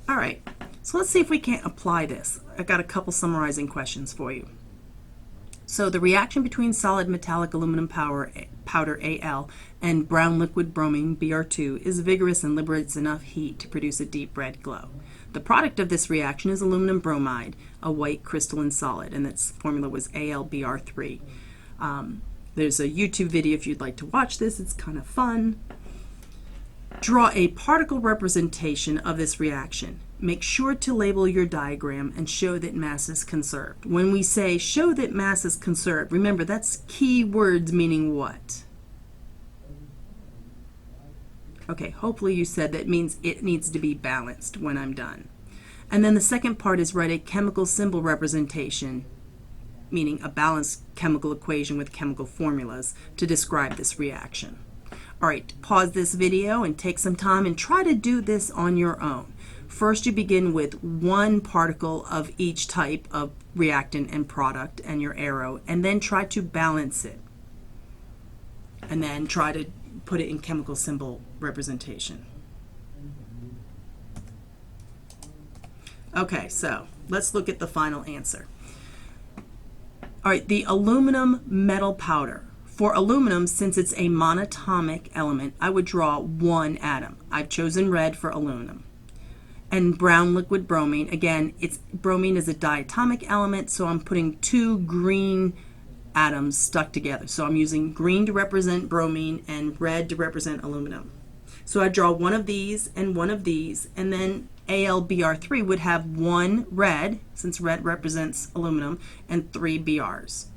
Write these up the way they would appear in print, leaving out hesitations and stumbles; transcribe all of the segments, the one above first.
All right, so let's see if we can't apply this. I've got a couple summarizing questions for you. So the reaction between solid metallic aluminum powder Al and brown liquid bromine Br2 is vigorous and liberates enough heat to produce a deep red glow. The product of this reaction is aluminum bromide, a white crystalline solid, and its formula was AlBr3. There's a YouTube video if you'd like to watch this. It's kind of fun. Draw a particle representation of this reaction. Make sure to label your diagram and show that mass is conserved. When we say show that mass is conserved, remember that's key words meaning what? Okay, hopefully you said that means it needs to be balanced when I'm done. And then the second part is write a chemical symbol representation, meaning a balanced chemical equation with chemical formulas to describe this reaction. All right, pause this video and take some time and try to do this on your own. First, you begin with one particle of each type of reactant and product and your arrow, and then try to balance it. And then try to put it in chemical symbol representation. Okay, so let's look at the final answer. All right, the aluminum metal powder. For aluminum, since it's a monatomic element, I would draw one atom. I've chosen red for aluminum. And brown liquid bromine, again, bromine is a diatomic element, so I'm putting two green atoms stuck together. So I'm using green to represent bromine and red to represent aluminum. So I draw one of these, and then AlBr3 would have one red, since red represents aluminum, and three Brs.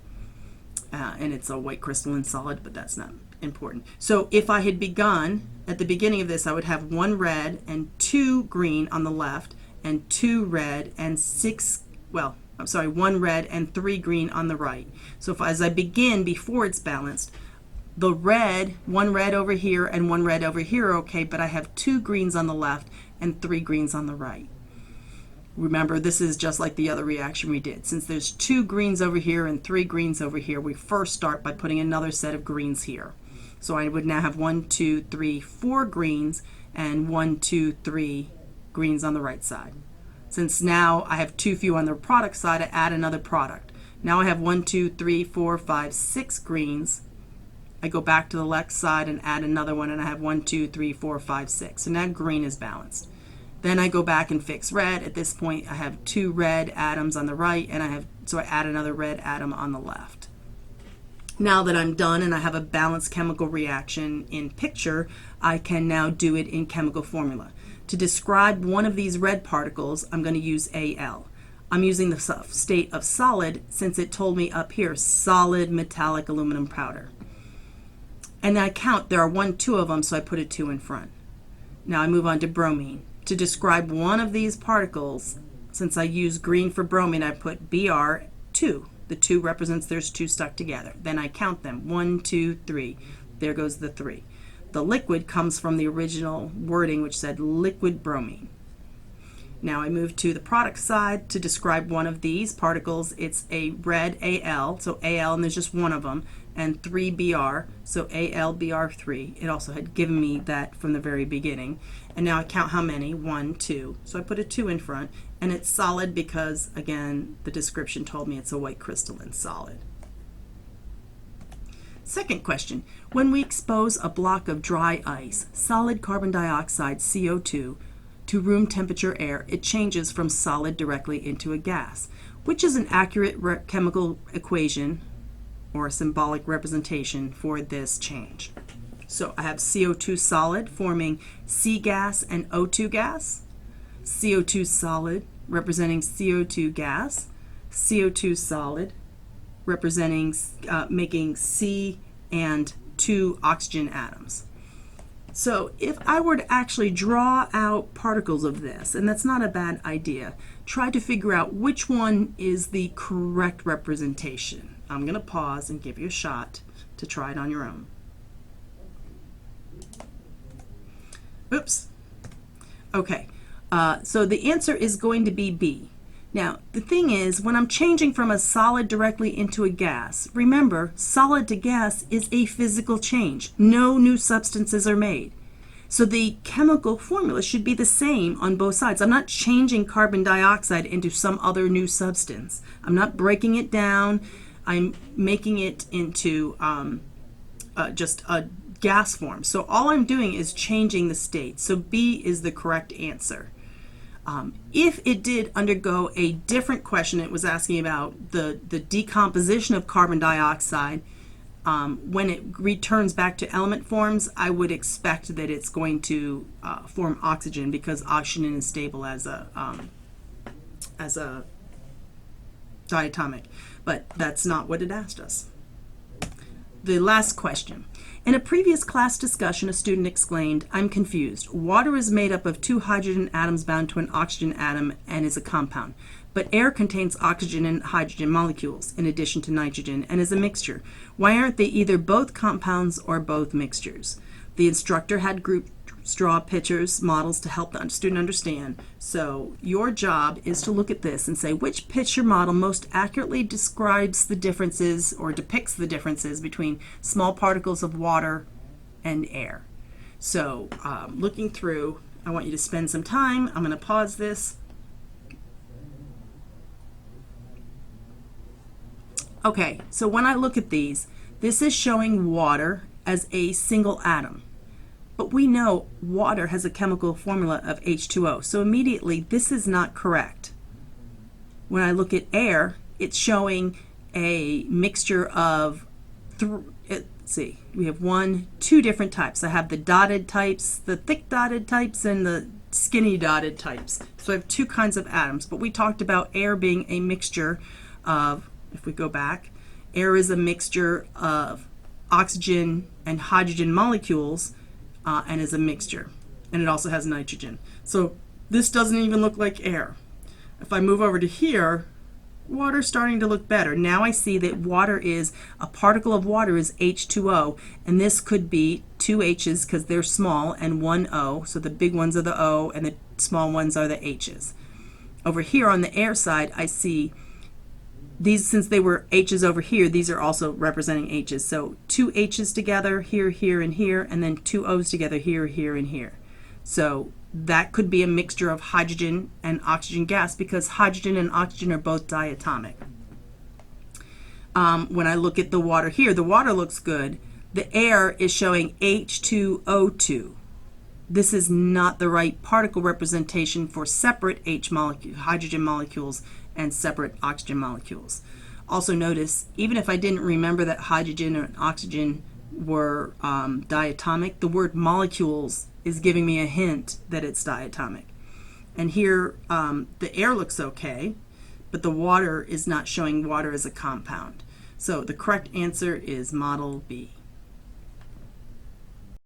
And it's a white crystalline solid, but that's not important. So if I had begun at the beginning of this, I would have one red and two green on the left, and two red and one red and three green on the right. So as I begin before it's balanced, the red, one red over here and one red over here are okay, but I have two greens on the left and three greens on the right. Remember, this is just like the other reaction we did. Since there's two greens over here and three greens over here, we first start by putting another set of greens here. So I would now have 1, 2, 3, 4 greens and 1, 2, 3 greens on the right side. Since now I have too few on the product side, I add another product. Now I have 1, 2, 3, 4, 5, 6 greens. I go back to the left side and add another one, and I have 1, 2, 3, 4, 5, 6. So now green is balanced. Then I go back and fix red. At this point, I have two red atoms on the right, and so I add another red atom on the left. Now that I'm done and I have a balanced chemical reaction in picture, I can now do it in chemical formula. To describe one of these red particles, I'm going to use Al. I'm using the state of solid since it told me up here, solid metallic aluminum powder. And I count, there are 1, 2 of them, so I put a 2 in front. Now I move on to bromine. To describe one of these particles, since I use green for bromine, I put Br2. The 2 represents there's 2 stuck together. Then I count them, 1, 2, 3. There goes the 3. The liquid comes from the original wording which said liquid bromine. Now I move to the product side to describe one of these particles. It's a red Al, so Al, and there's just one of them, and 3 Br, so AlBr3. It also had given me that from the very beginning. And now I count how many, 1, 2. So I put a 2 in front, and it's solid because, again, the description told me it's a white crystalline solid. Second question, when we expose a block of dry ice, solid carbon dioxide, CO2, to room temperature air, it changes from solid directly into a gas. Which is an accurate chemical equation or symbolic representation for this change? So I have CO2 solid forming C gas and O2 gas, CO2 solid representing CO2 gas, CO2 solid representing making C and 2 oxygen atoms. So if I were to actually draw out particles of this, and that's not a bad idea, try to figure out which one is the correct representation. I'm going to pause and give you a shot to try it on your own. Oops. Okay, so the answer is going to be B. Now, the thing is, when I'm changing from a solid directly into a gas, remember, solid to gas is a physical change. No new substances are made. So the chemical formula should be the same on both sides. I'm not changing carbon dioxide into some other new substance. I'm not breaking it down. I'm making it into just a gas form. So all I'm doing is changing the state. So B is the correct answer. If it did undergo a different question, it was asking about the decomposition of carbon dioxide, when it returns back to element forms, I would expect that it's going to form oxygen, because oxygen is stable as a diatomic. But that's not what it asked us. The last question. In a previous class discussion, a student exclaimed, "I'm confused. Water is made up of 2 hydrogen atoms bound to an oxygen atom and is a compound. But air contains oxygen and hydrogen molecules in addition to nitrogen and is a mixture. Why aren't they either both compounds or both mixtures?" The instructor had group draw pictures, models to help the student understand. So your job is to look at this and say which picture model most accurately describes the differences or depicts the differences between small particles of water and air. So looking through, I want you to spend some time. I'm going to pause this. Okay, so when I look at these, this is showing water as a single atom. But we know water has a chemical formula of H2O, so immediately this is not correct. When I look at air, it's showing a mixture of, let's see, we have 2 different types. I have the dotted types, the thick dotted types, and the skinny dotted types. So I have 2 kinds of atoms, but we talked about air being a mixture of, if we go back, air is a mixture of oxygen and hydrogen molecules, and is a mixture, and it also has nitrogen. So this doesn't even look like air. If I move over to here, water's starting to look better. Now I see that water is, a particle of water is H2O, and this could be 2 H's because they're small and 1 O, so the big ones are the O and the small ones are the H's. Over here on the air side, I see these, since they were H's over here, these are also representing H's. So 2 H's together, here, here, and here, and then 2 O's together, here, here, and here. So that could be a mixture of hydrogen and oxygen gas, because hydrogen and oxygen are both diatomic. When I look at the water here, the water looks good. The air is showing H2O2. This is not the right particle representation for separate hydrogen molecules and separate oxygen molecules. Also notice, even if I didn't remember that hydrogen and oxygen were diatomic, the word molecules is giving me a hint that it's diatomic. And here the air looks okay, but the water is not showing water as a compound. So the correct answer is model B.